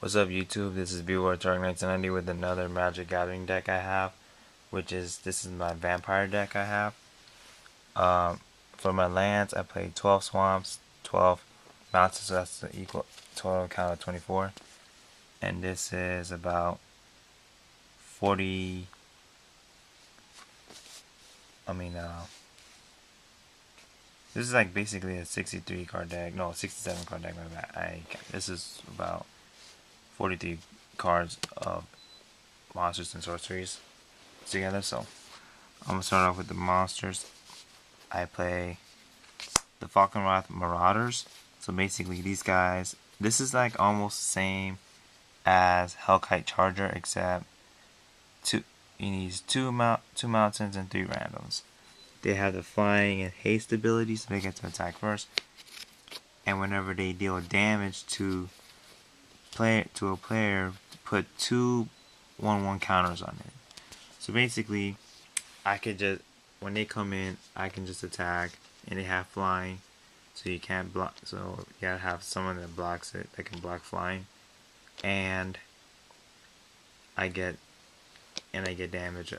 What's up YouTube? This is Beware Target 1990 with another Magic Gathering deck I have, this is my Vampire deck I have. For my lands, I played 12 swamps, 12 mountains, so that's the equal total count of 24. And this is about 40. This is like basically a 63 card deck. No, 67 card deck. My bad. This is about 43 cards of monsters and sorceries together. So I'm gonna start off with the monsters. I play the Falkenrath Marauders. So basically these guys, this is like almost the same as Hellkite Charger, except it needs two mountains and 3 randoms. They have the flying and haste ability, so they get to attack first. And whenever they deal damage to a player, put 2 1/1 counters on it. So basically, I could just, when they come in, I can just attack, and they have flying, so you can't block. So you gotta have someone that blocks it, that can block flying, and I get damage,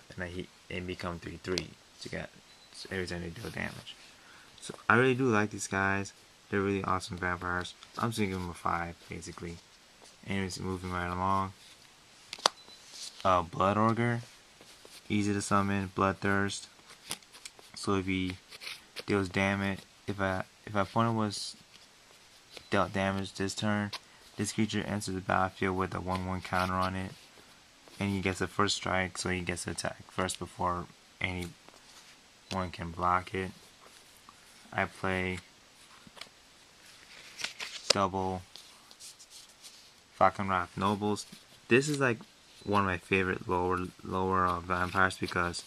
and become 3/3 to get every time they deal damage. So I really do like these guys. They're really awesome vampires. I'm just gonna give them a 5 basically. Anyways, moving right along. Blood Ogre, easy to summon. Bloodthirst. So if he deals damage, if my opponent was dealt damage this turn, this creature enters the battlefield with a 1/1 counter on it, and he gets a first strike, so he gets to attack first before anyone can block it. I play double Falkenrath Nobles. This is like one of my favorite lower vampires because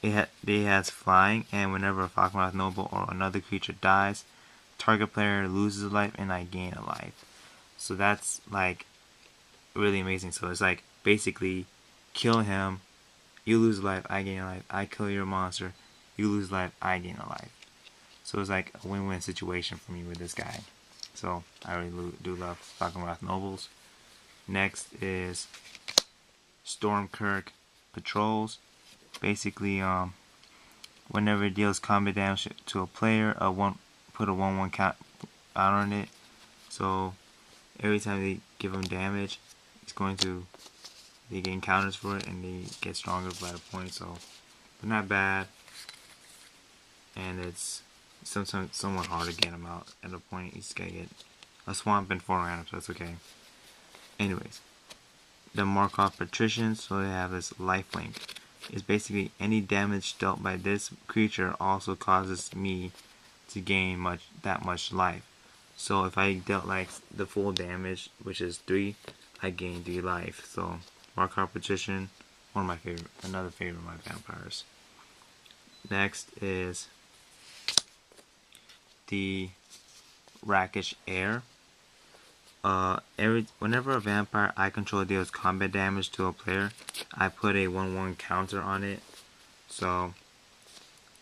it has flying, and whenever a Falkenrath Noble or another creature dies, target player loses a life and I gain a life. So that's like really amazing. So it's like basically kill him, you lose a life, I gain a life. I kill your monster, you lose life, I gain a life. So it's like a win-win situation for me with this guy. So I really do love Falkenrath Nobles. Next is Stormkirk Patrols. Basically, whenever it deals combat damage to a player, put a 1/1 count on it. So every time they give him damage, they gain counters for it, and they get stronger by a point. So they're not bad, and it's sometimes somewhat hard to get him out at a point. You just gotta get a swamp and 4 randoms, so that's okay. Anyways, the Markov Patricians, so they have this lifelink. It's basically any damage dealt by this creature also causes me to gain that much life. So if I dealt like the full damage, which is 3, I gain 3 life. So Markov Patrician, another favorite of my vampires. Next is the Rakish Heir. Whenever a vampire I control deals combat damage to a player, I put a 1/1 counter on it. So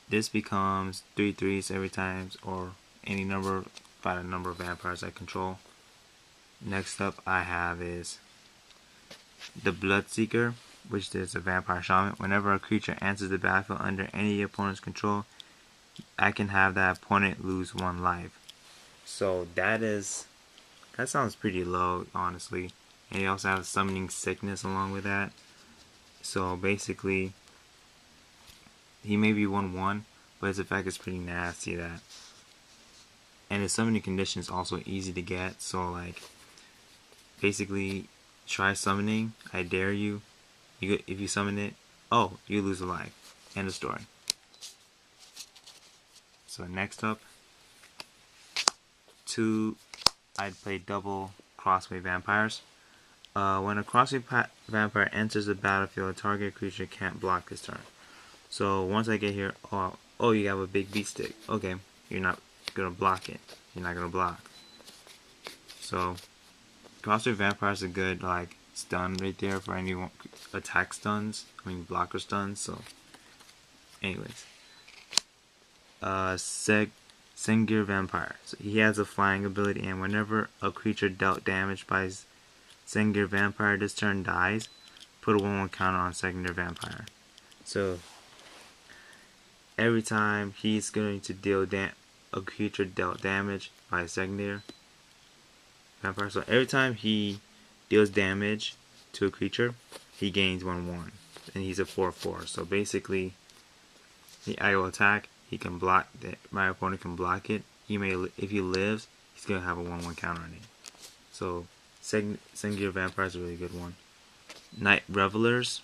this becomes 3/3s every time, or any number by the number of vampires I control. Next up I have is the Bloodseeker, which is a vampire shaman. Whenever a creature enters the battlefield under any opponent's control, I can have that opponent lose 1 life. So that sounds pretty low, honestly. And you also have Summoning Sickness along with that. So basically, he may be 1/1, but his effect is pretty nasty. And his summoning condition is also easy to get. So like, basically, try summoning. I dare you. If you summon it, you lose a life. End of story. So next up, I'd play double Crossway Vampires. When a Crossway Vampire enters the battlefield, a target creature can't block this turn. So once I get here, you have a big beat stick. Okay, you're not gonna block it. You're not gonna block. So Crossway Vampires are good like stun right there for any attack stuns. Blocker stuns. So, anyways, Sengir Vampire. So he has a flying ability, and whenever a creature dealt damage by Second Gear Vampire this turn dies, put a 1/1 counter on Second Gear Vampire. So every time he's going to deal a creature dealt damage by a Second Gear Vampire. So every time he deals damage to a creature, he gains 1/1, and he's a 4/4. So basically, I will attack. He can block that. My opponent can block it. He may, if he lives, he's gonna have a 1/1 counter on it. So Second Gear Vampire is a really good one. Night Revelers.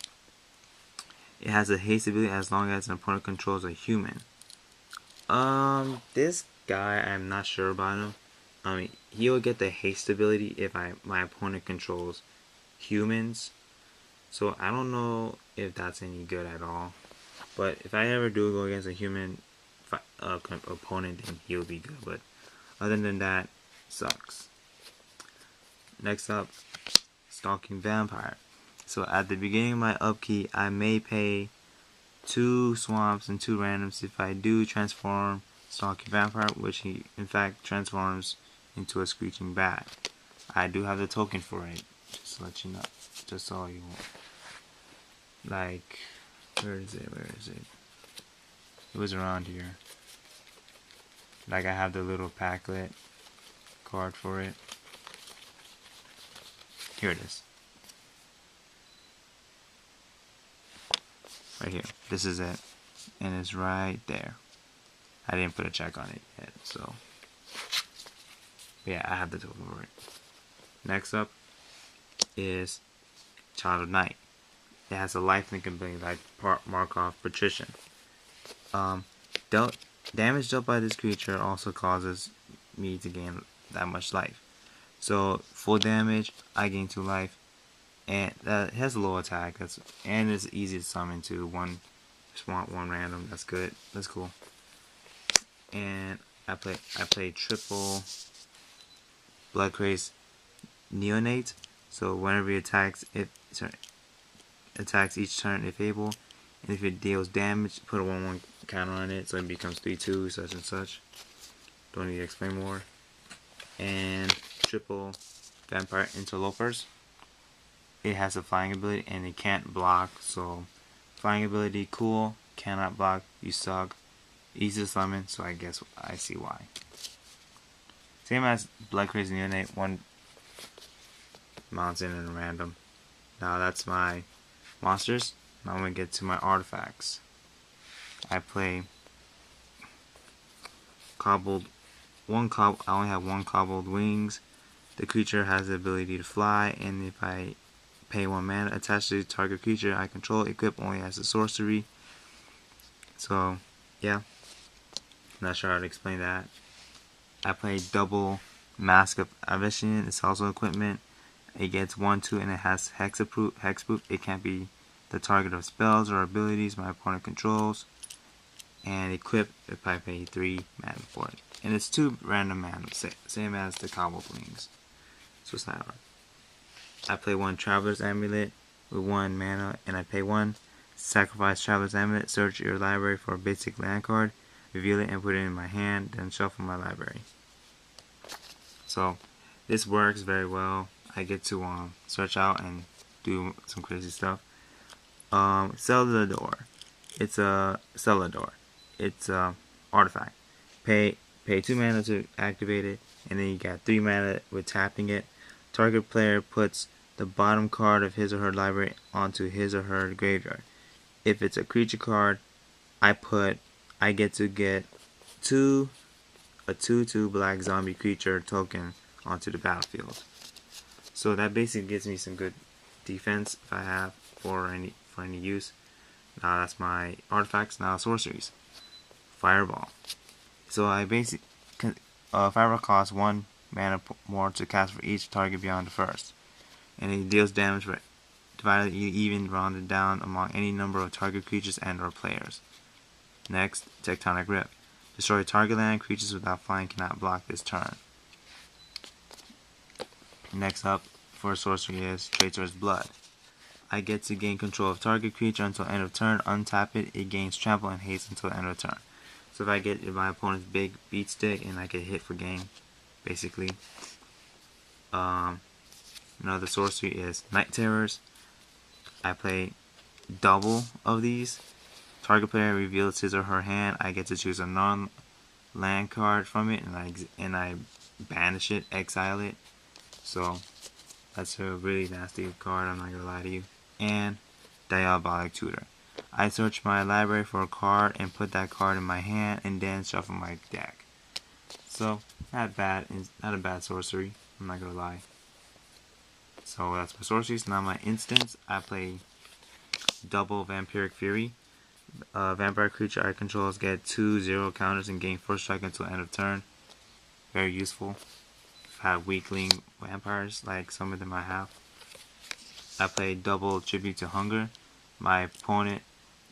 It has a haste ability as long as an opponent controls a human. This guy, I'm not sure about him. I mean, he'll get the haste ability if my opponent controls humans. So I don't know if that's any good at all. But if I ever do go against a human opponent, then he'll be good. But other than that, sucks. Next up, Stalking Vampire. So at the beginning of my upkeep, I may pay 2 swamps and 2 randoms if I do transform Stalking Vampire, which he in fact transforms into a Screeching Bat. I do have the token for it, just to let you know, just so you won't. Like, where is it? It was around here. Like, I have the little packlet card for it. Here it is. Right here. This is it. And it's right there. I didn't put a check on it yet, so. Yeah, I have the token for it. Next up is Child of Night. It has a lifelink ability like Markov Patrician. Damage dealt by this creature also causes me to gain that much life. So full damage, I gain 2 life, and it has a low attack. And it's easy to summon to 1 swamp, 1 random. That's good. That's cool. And I play triple Bloodcraze Neonate. So whenever he attacks, attacks each turn if able, and if it deals damage, put a 1/1 counter on it, so it becomes 3/2, such and such. Don't need to explain more. And triple Vampire Interlopers. It has a flying ability and it can't block, so flying ability cool, cannot block, you suck. Easy to summon, so I guess I see why. Same as Bloodcraze Neonate, 1 mountain and a random. Now that's my monsters. Now I'm gonna get to my artifacts. I play cobbled I only have 1 cobbled wings. The creature has the ability to fly, and if I pay 1 mana attached to the target creature I control, equip only as a sorcery. So yeah, not sure how to explain that. I play double Mask of Avician. It's also equipment. It gets 1/2 and it has hexproof. It can't be the target of spells or abilities my opponent controls. And equip if I pay 3 mana for it. And it's 2 random mana, same as the cobbled wings. So it's not hard. I play 1 Traveler's Amulet with 1 mana, and I pay 1. Sacrifice Traveler's Amulet, search your library for a basic land card, reveal it and put it in my hand, then shuffle my library. So this works very well. I get to search out and do some crazy stuff. Celador. It's a Celador. It's a artifact. Pay 2 mana to activate it, and then you got 3 mana with tapping it. Target player puts the bottom card of his or her library onto his or her graveyard. If it's a creature card, I get to get a 2/2 black zombie creature token onto the battlefield. So that basically gives me some good defense if I have for any use. Now that's my artifacts. Now sorceries. Fireball. So I basically Fireball costs 1 mana more to cast for each target beyond the first, and it deals damage for divided even rounded down among any number of target creatures and/or players. Next, Tectonic Rift. Destroy target land. Creatures without flying cannot block this turn. Next up for sorcery is Traitor's Blood. I get to gain control of target creature until end of turn. Untap it. It gains trample and haste until end of turn. So if I get my opponent's big beat stick and I get hit for game, basically. Another sorcery is Night Terrors. I play double of these. Target player reveals his or her hand. I get to choose a non-land card from it, and I banish it, exile it. So that's a really nasty card, I'm not gonna lie to you. And Diabolic Tutor. I search my library for a card and put that card in my hand and then shuffle my deck. So not a bad sorcery, I'm not gonna lie. So that's my sorceries. Now my instants, I play double Vampiric Fury. Vampire creature I control get 2/0 counters and gain first strike until end of turn. Very useful. If I have weakling vampires, like some of them I have. I play double Tribute to Hunger. My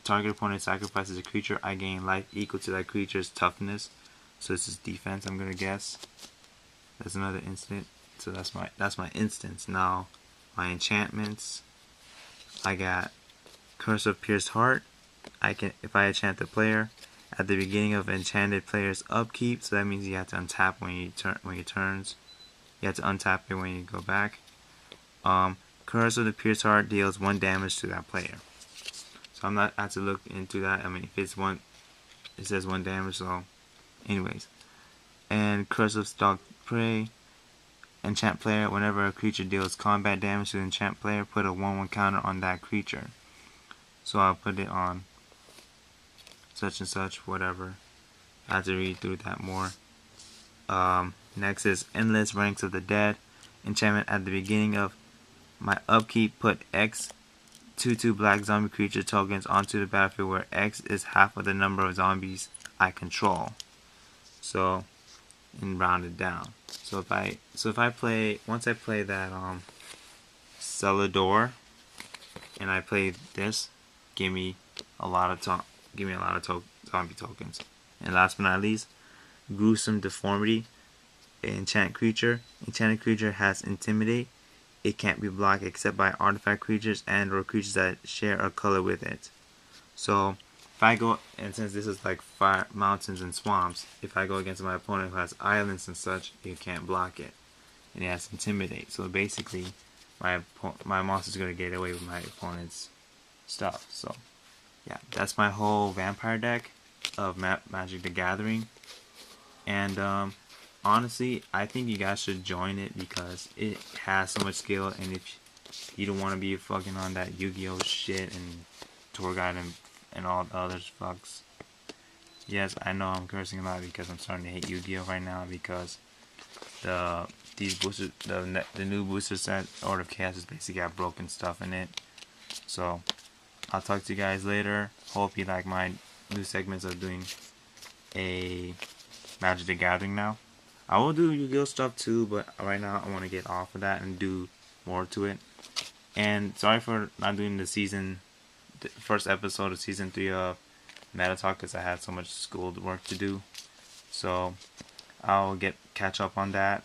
target opponent sacrifices a creature. I gain life equal to that creature's toughness. So this is defense, I'm gonna guess. That's another instant. So that's my instance. Now my enchantments. I got Curse of Pierced Heart. If I enchant the player at the beginning of enchanted player's upkeep, so that means you have to untap when you turns. You have to untap it when you go back. Curse of the Pierced Heart deals 1 damage to that player. So I'm not I have to look into that. I mean, if it's one, it says 1 damage. So, anyways, and Curse of Stalked Prey. Enchant player. Whenever a creature deals combat damage to the enchant player, put a 1/1 counter on that creature. So I'll put it on such and such, whatever. I have to read through that more. Next is Endless Ranks of the Dead. Enchantment at the beginning of my upkeep, put X 2/2 black zombie creature tokens onto the battlefield where X is half of the number of zombies I control. So, and round it down. So if I play, once I play that Celador, and I play this, give me a lot of zombie tokens. And last but not least, Gruesome Deformity. Enchanted creature has Intimidate. It can't be blocked except by artifact creatures and or creatures that share a color with it. So if I go, and since this is like fire, mountains and swamps, if I go against my opponent who has islands and such, you can't block it, and it has Intimidate. So basically, my monster's gonna get away with my opponent's stuff. So yeah, that's my whole vampire deck of Magic the Gathering, and honestly, I think you guys should join it because it has so much skill, and if you don't want to be fucking on that Yu-Gi-Oh shit and tour guide and all the other fucks. Yes, I know I'm cursing a lot because I'm starting to hate Yu-Gi-Oh right now because the new booster set, Order of Chaos, has basically got broken stuff in it. So I'll talk to you guys later. Hope you like my new segments of doing a Magic the Gathering now. I will do Yu-Gi-Oh stuff too, but right now I want to get off of that and do more to it. And sorry for not doing the first episode of season 3 of Meta Talk because I had so much school work to do. So I'll catch up on that.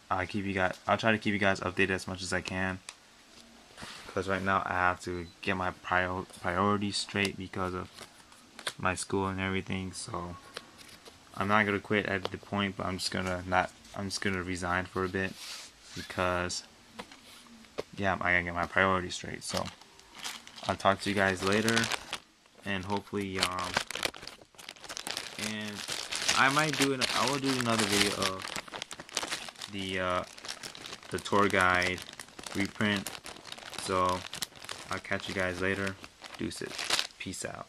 I'll try to keep you guys updated as much as I can. Because right now I have to get my priorities straight because of my school and everything. So I'm not gonna quit at the point, but I'm just gonna resign for a bit because yeah, I gotta get my priorities straight. So I'll talk to you guys later, and hopefully and I will do another video of the tour guide reprint. So I'll catch you guys later. Deuces. Peace out.